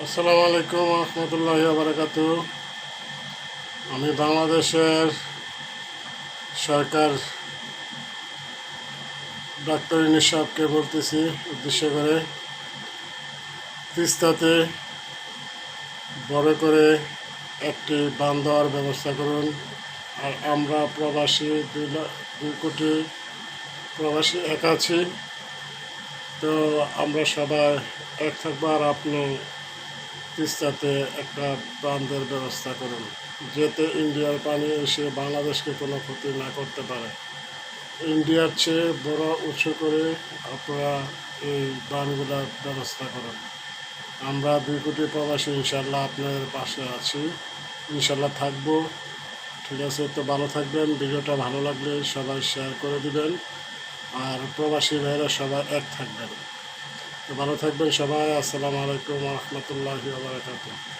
আসসালামু আলাইকুম রহমতুল্লাহি বারাকাতু। আমি বাংলাদেশের সরকার ডাক্তার ইউনূস সাহেবকে বলতেছি উদ্দেশ্য করে, তিস্তাতে বড় করে একটি বাঁধ দেওয়ার ব্যবস্থা করুন। আর আমরা প্রবাসী 2 কোটি প্রবাসী এক আছি, তো আমরা সবাই এক থাকবো। আর আপনি তিস্তাতে একটা বাঁধের ব্যবস্থা করুন, যাতে ইন্ডিয়ার পানি এসে বাংলাদেশকে কোনো ক্ষতি না করতে পারে। ইন্ডিয়ার চেয়ে বড় উঁচু করে আপনারা এই বাঁধগুলোর ব্যবস্থা করুন। আমরা 2 কোটি প্রবাসী ইনশাল্লাহ আপনাদের পাশে আছি, ইনশাল্লাহ থাকবো। ঠিক আছে, তো ভালো থাকবেন। ভিডিওটা ভালো লাগলে সবাই শেয়ার করে দিবেন, আর প্রবাসী ভাইরা সবাই এক থাকবেন। তো ভালো থাকবেন সবাই। আসসালামু আলাইকুম রহমতুল্লাহি ওয়া বারাকাতুহু।